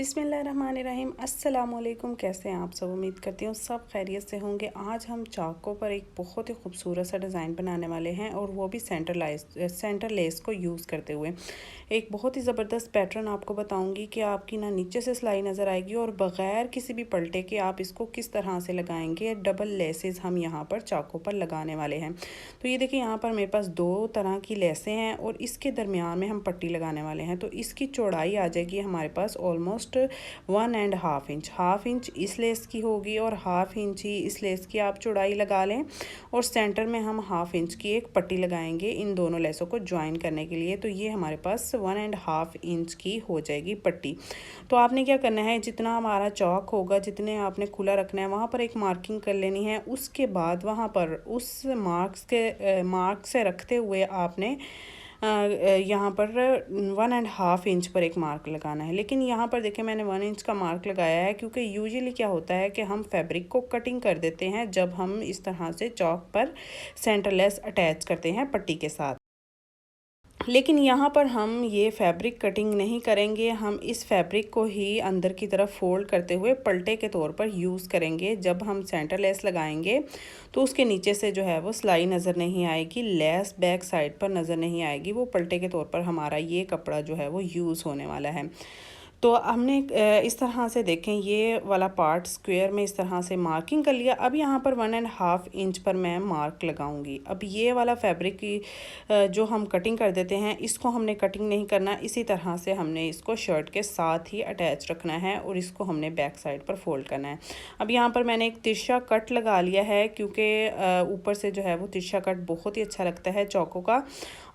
बिस्मिल्लाहिर्रहमानिर्रहीम। अस्सलाम वालेकुम। कैसे हैं आप सब? उम्मीद करती हूँ सब खैरियत से होंगे। आज हम चाकों पर एक बहुत ही खूबसूरत सा डिज़ाइन बनाने वाले हैं और वो भी सेंटर लेस को यूज़ करते हुए एक बहुत ही ज़बरदस्त पैटर्न आपको बताऊंगी कि आपकी ना नीचे से सिलाई नज़र आएगी और बग़ैर किसी भी पलटे के आप इसको किस तरह से लगाएंगे। डबल लेसेस हम यहाँ पर चाकों पर लगाने वाले हैं। तो ये देखिए, यहाँ पर मेरे पास दो तरह की लेसें हैं और इसके दरमियान में हम पट्टी लगाने वाले हैं। तो इसकी चौड़ाई आ जाएगी हमारे पास ऑलमोस्ट 1.5 इंच। हाफ इंच इस लेस की होगी और हाफ इंच ही इस लेस की आप चौड़ाई लगा लें और सेंटर में हम हाफ इंच की एक पट्टी लगाएंगे इन दोनों लेसों को ज्वाइन करने के लिए। तो ये हमारे पास 1.5 इंच की हो जाएगी पट्टी। तो आपने क्या करना है, जितना हमारा चौक होगा, जितने आपने खुला रखना है वहाँ पर एक मार्किंग कर लेनी है। उसके बाद वहाँ पर उस मार्क से रखते हुए आपने यहाँ पर 1.5 इंच पर एक मार्क लगाना है। लेकिन यहाँ पर देखिए, मैंने 1 इंच का मार्क लगाया है क्योंकि यूजुअली क्या होता है कि हम फैब्रिक को कटिंग कर देते हैं जब हम इस तरह से चौक पर सेंटर लेस अटैच करते हैं पट्टी के साथ। लेकिन यहाँ पर हम ये फैब्रिक कटिंग नहीं करेंगे, हम इस फैब्रिक को ही अंदर की तरफ फोल्ड करते हुए पलटे के तौर पर यूज़ करेंगे। जब हम सेंटर लेस लगाएंगे तो उसके नीचे से जो है वो सिलाई नज़र नहीं आएगी, लेस बैक साइड पर नज़र नहीं आएगी, वो पलटे के तौर पर हमारा ये कपड़ा जो है वो यूज़ होने वाला है। तो हमने इस तरह से देखें, ये वाला पार्ट स्क्वायर में इस तरह से मार्किंग कर लिया। अब यहाँ पर 1.5 इंच पर मैं मार्क लगाऊंगी। अब ये वाला फैब्रिक की जो हम कटिंग कर देते हैं, इसको हमने कटिंग नहीं करना, इसी तरह से हमने इसको शर्ट के साथ ही अटैच रखना है और इसको हमने बैक साइड पर फोल्ड करना है। अब यहाँ पर मैंने एक तिरछा कट लगा लिया है क्योंकि ऊपर से जो है वो तिरछा कट बहुत ही अच्छा लगता है चौकों का।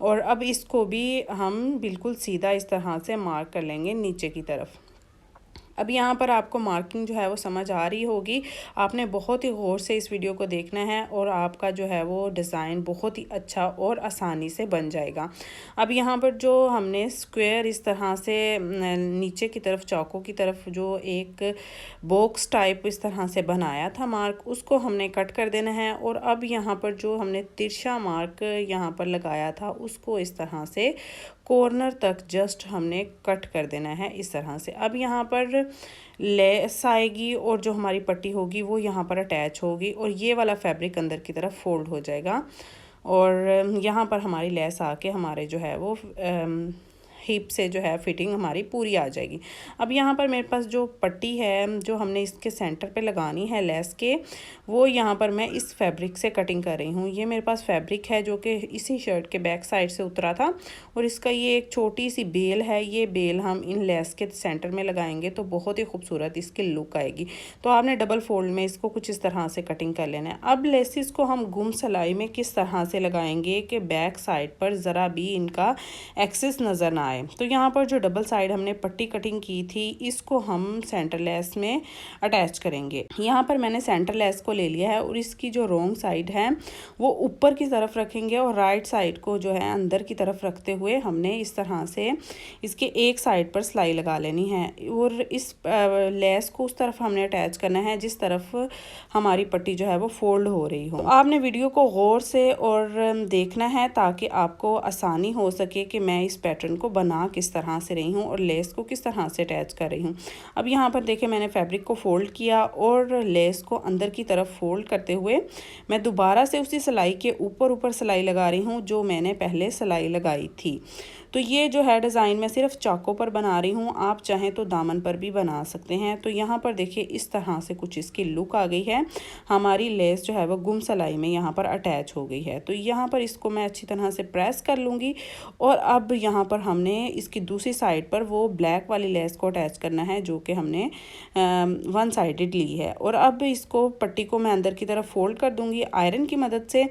और अब इसको भी हम बिल्कुल सीधा इस तरह से मार्क कर लेंगे नीचे की तरफ। अब यहाँ पर आपको मार्किंग जो है वो समझ आ रही होगी। आपने बहुत ही गौर से इस वीडियो को देखना है और आपका जो है वो डिज़ाइन बहुत ही अच्छा और आसानी से बन जाएगा। अब यहाँ पर जो हमने स्क्वायर इस तरह से नीचे की तरफ चौकों की तरफ जो एक बॉक्स टाइप इस तरह से बनाया था मार्क, उसको हमने कट कर देना है। और अब यहाँ पर जो हमने तिरछा मार्क यहाँ पर लगाया था उसको इस तरह से कॉर्नर तक जस्ट हमने कट कर देना है इस तरह से। अब यहाँ पर लेस आएगी और जो हमारी पट्टी होगी वो यहाँ पर अटैच होगी और ये वाला फैब्रिक अंदर की तरफ फोल्ड हो जाएगा और यहाँ पर हमारी लेस आके हमारे जो है वो हिप से जो है फिटिंग हमारी पूरी आ जाएगी। अब यहाँ पर मेरे पास जो पट्टी है जो हमने इसके सेंटर पे लगानी है लेस के, वो यहाँ पर मैं इस फैब्रिक से कटिंग कर रही हूँ। ये मेरे पास फैब्रिक है जो कि इसी शर्ट के बैक साइड से उतरा था और इसका ये एक छोटी सी बेल है। ये बेल हम इन लेस के सेंटर में लगाएंगे तो बहुत ही खूबसूरत इसकी लुक आएगी। तो आपने डबल फोल्ड में इसको कुछ इस तरह से कटिंग कर लेना है। अब लेसिस को हम गुम सिलाई में किस तरह से लगाएंगे कि बैक साइड पर ज़रा भी इनका एक्सेस नज़र ना आए। तो यहाँ पर जो डबल साइड हमने पट्टी कटिंग की थी इसको हम सेंटर लेस में अटैच करेंगे। यहाँ पर मैंने सेंटर लेस को ले लिया है और इसकी जो रॉन्ग साइड है वो ऊपर की तरफ रखेंगे और राइट साइड को जो है अंदर की तरफ रखते हुए हमने इस तरह से इसके एक साइड पर सिलाई लगा लेनी है और इस लेस को उस तरफ हमने अटैच करना है जिस तरफ हमारी पट्टी जो है वो फोल्ड हो रही हो। आपने वीडियो को गौर से और देखना है ताकि आपको आसानी हो सके कि मैं इस पैटर्न को बना किस तरह से रही हूँ और लेस को किस तरह से अटैच कर रही हूँ। अब यहाँ पर देखिए, मैंने फैब्रिक को फोल्ड किया और लेस को अंदर की तरफ फोल्ड करते हुए मैं दोबारा से उसी सिलाई के ऊपर सिलाई लगा रही हूँ जो मैंने पहले सिलाई लगाई थी। तो ये जो है डिज़ाइन मैं सिर्फ चाकों पर बना रही हूँ, आप चाहें तो दामन पर भी बना सकते हैं। तो यहाँ पर देखिए इस तरह से कुछ इसकी लुक आ गई है। हमारी लेस जो है वो गुम सिलाई में यहाँ पर अटैच हो गई है। तो यहाँ पर इसको मैं अच्छी तरह से प्रेस कर लूँगी और अब यहाँ पर हमने इसकी दूसरी साइड पर वो ब्लैक वाली लेस को अटैच करना है जो कि हमने वन साइडेड ली है। और अब इसको पट्टी को मैं अंदर की तरफ फोल्ड कर दूँगी आयरन की मदद से।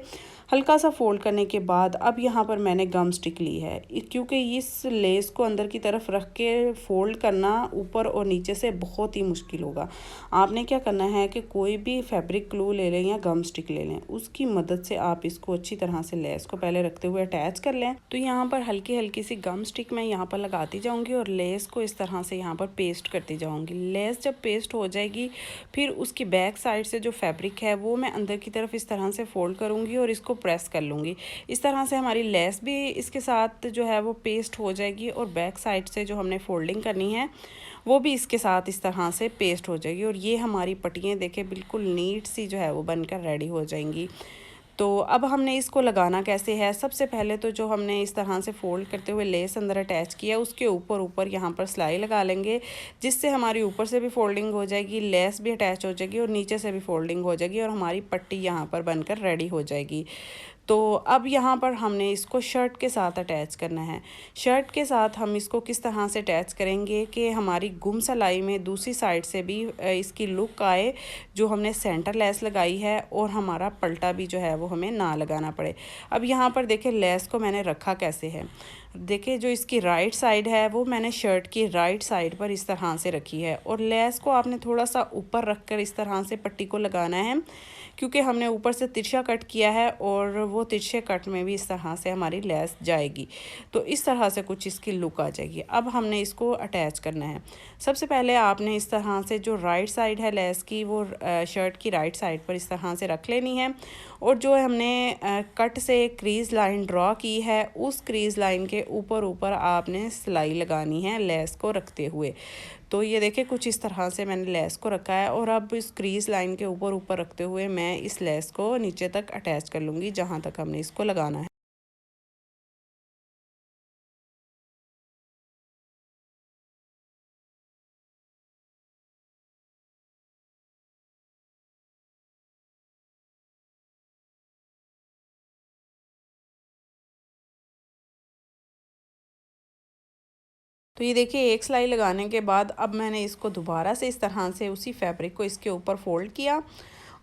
हल्का सा फोल्ड करने के बाद अब यहाँ पर मैंने गम स्टिक ली है क्योंकि इस लेस को अंदर की तरफ रख के फोल्ड करना ऊपर और नीचे से बहुत ही मुश्किल होगा। आपने क्या करना है कि कोई भी फैब्रिक ग्लू ले लें या गम स्टिक ले लें, उसकी मदद से आप इसको अच्छी तरह से लेस को पहले रखते हुए अटैच कर लें। तो यहाँ पर हल्की हल्की सी गम स्टिक मैं यहाँ पर लगाती जाऊँगी और लेस को इस तरह से यहाँ पर पेस्ट करती जाऊँगी। लेस जब पेस्ट हो जाएगी फिर उसकी बैक साइड से जो फैब्रिक है वो मैं अंदर की तरफ इस तरह से फोल्ड करूँगी और इसको प्रेस कर लूँगी। इस तरह से हमारी लेस भी इसके साथ जो है वो पेस्ट हो जाएगी और बैक साइड से जो हमने फोल्डिंग करनी है वो भी इसके साथ इस तरह से पेस्ट हो जाएगी। और ये हमारी पट्टियाँ देखें बिल्कुल नीट सी जो है वो बनकर रेडी हो जाएंगी। तो अब हमने इसको लगाना कैसे है, सबसे पहले तो जो हमने इस तरह से फ़ोल्ड करते हुए लेस अंदर अटैच किया उसके ऊपर यहाँ पर सिलाई लगा लेंगे, जिससे हमारी ऊपर से भी फोल्डिंग हो जाएगी, लेस भी अटैच हो जाएगी और नीचे से भी फोल्डिंग हो जाएगी और हमारी पट्टी यहाँ पर बनकर रेडी हो जाएगी। तो अब यहाँ पर हमने इसको शर्ट के साथ अटैच करना है। शर्ट के साथ हम इसको किस तरह से अटैच करेंगे कि हमारी गुम सिलाई में दूसरी साइड से भी इसकी लुक आए, जो हमने सेंटर लेस लगाई है, और हमारा पल्टा भी जो है वो हमें ना लगाना पड़े। अब यहाँ पर देखें लेस को मैंने रखा कैसे है। देखिए जो इसकी राइट साइड है वो मैंने शर्ट की राइट साइड पर इस तरह से रखी है और लेस को आपने थोड़ा सा ऊपर रखकर इस तरह से पट्टी को लगाना है, क्योंकि हमने ऊपर से तिरछा कट किया है और वो तिरछे कट में भी इस तरह से हमारी लेस जाएगी। तो इस तरह से कुछ इसकी लुक आ जाएगी। अब हमने इसको अटैच करना है। सबसे पहले आपने इस तरह से जो राइट साइड है लेस की वो शर्ट की राइट साइड पर इस तरह से रख लेनी है और जो हमने कट से क्रीज़ लाइन ड्रॉ की है उस क्रीज़ लाइन के ऊपर आपने सिलाई लगानी है लेस को रखते हुए। तो ये देखिए कुछ इस तरह से मैंने लेस को रखा है और अब इस क्रीज़ लाइन के ऊपर रखते हुए मैं इस लेस को नीचे तक अटैच कर लूँगी जहाँ तक हमने इसको लगाना है। तो ये देखिए एक सिलाई लगाने के बाद अब मैंने इसको दोबारा से इस तरह से उसी फैब्रिक को इसके ऊपर फोल्ड किया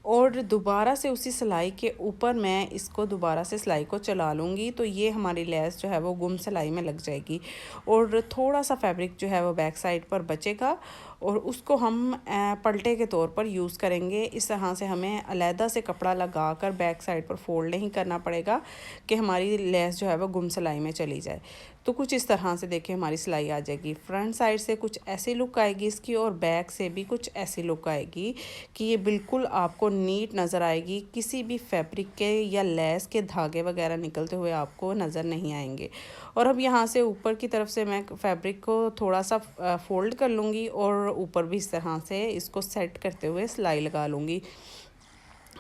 और दोबारा से उसी सिलाई के ऊपर मैं इसको दोबारा से सिलाई को चला लूँगी। तो ये हमारी लेस जो है वो गुम सिलाई में लग जाएगी और थोड़ा सा फैब्रिक जो है वो बैक साइड पर बचेगा और उसको हम पलटे के तौर पर यूज़ करेंगे। इस तरह से हमें अलहदा से कपड़ा लगा कर बैक साइड पर फोल्ड नहीं करना पड़ेगा कि हमारी लेस जो है वो गुम सिलाई में चली जाए। तो कुछ इस तरह से देखिए हमारी सिलाई आ जाएगी। फ्रंट साइड से कुछ ऐसी लुक आएगी इसकी और बैक से भी कुछ ऐसी लुक आएगी कि ये बिल्कुल आपको नीट नज़र आएगी। किसी भी फैब्रिक के या लेस के धागे वगैरह निकलते हुए आपको नज़र नहीं आएंगे। और अब यहाँ से ऊपर की तरफ से मैं फैब्रिक को थोड़ा सा फोल्ड कर लूँगी और ऊपर भी इस तरह से इसको सेट करते हुए सिलाई लगा लूँगी।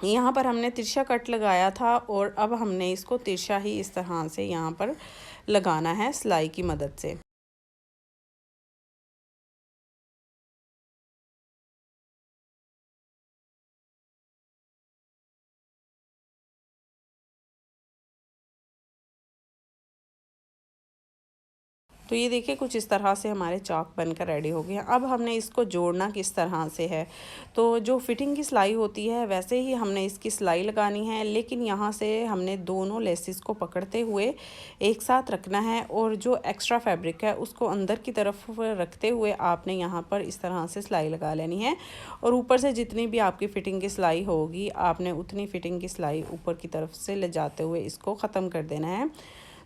यहाँ पर हमने तिरछा कट लगाया था और अब हमने इसको तिरछा ही इस तरह से यहाँ पर लगाना है सिलाई की मदद से। तो ये देखिए कुछ इस तरह से हमारे चाक बनकर रेडी हो गए हैं। अब हमने इसको जोड़ना किस तरह से है, तो जो फिटिंग की सिलाई होती है वैसे ही हमने इसकी सिलाई लगानी है, लेकिन यहाँ से हमने दोनों लेसिस को पकड़ते हुए एक साथ रखना है और जो एक्स्ट्रा फैब्रिक है उसको अंदर की तरफ रखते हुए आपने यहाँ पर इस तरह से सिलाई लगा लेनी है और ऊपर से जितनी भी आपकी फ़िटिंग की सिलाई होगी आपने उतनी फ़िटिंग की सिलाई ऊपर की तरफ से ले जाते हुए इसको ख़त्म कर देना है।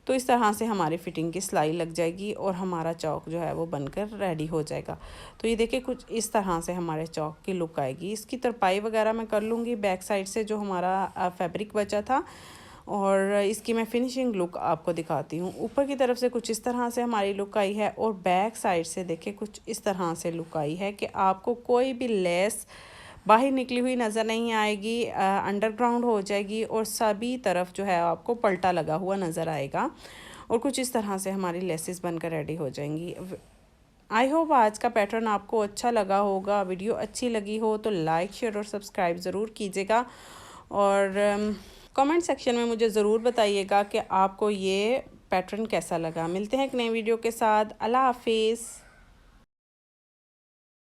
तो इस तरह से हमारी फ़िटिंग की सिलाई लग जाएगी और हमारा चौक जो है वो बनकर रेडी हो जाएगा। तो ये देखिए कुछ इस तरह से हमारे चौक की लुक आएगी। इसकी तरपाई वगैरह मैं कर लूँगी बैक साइड से जो हमारा फैब्रिक बचा था और इसकी मैं फिनिशिंग लुक आपको दिखाती हूँ। ऊपर की तरफ से कुछ इस तरह से हमारी लुक आई है और बैक साइड से देखिए कुछ इस तरह से लुक आई है कि आपको कोई भी लेस बाहर निकली हुई नज़र नहीं आएगी, अंडरग्राउंड हो जाएगी और सभी तरफ जो है आपको पल्टा लगा हुआ नज़र आएगा और कुछ इस तरह से हमारी लेसेस बनकर रेडी हो जाएंगी। आई होप आज का पैटर्न आपको अच्छा लगा होगा। वीडियो अच्छी लगी हो तो लाइक शेयर और सब्सक्राइब ज़रूर कीजिएगा और कमेंट सेक्शन में मुझे ज़रूर बताइएगा कि आपको ये पैटर्न कैसा लगा। मिलते हैं एक नई वीडियो के साथ। अल्लाह हाफिज़।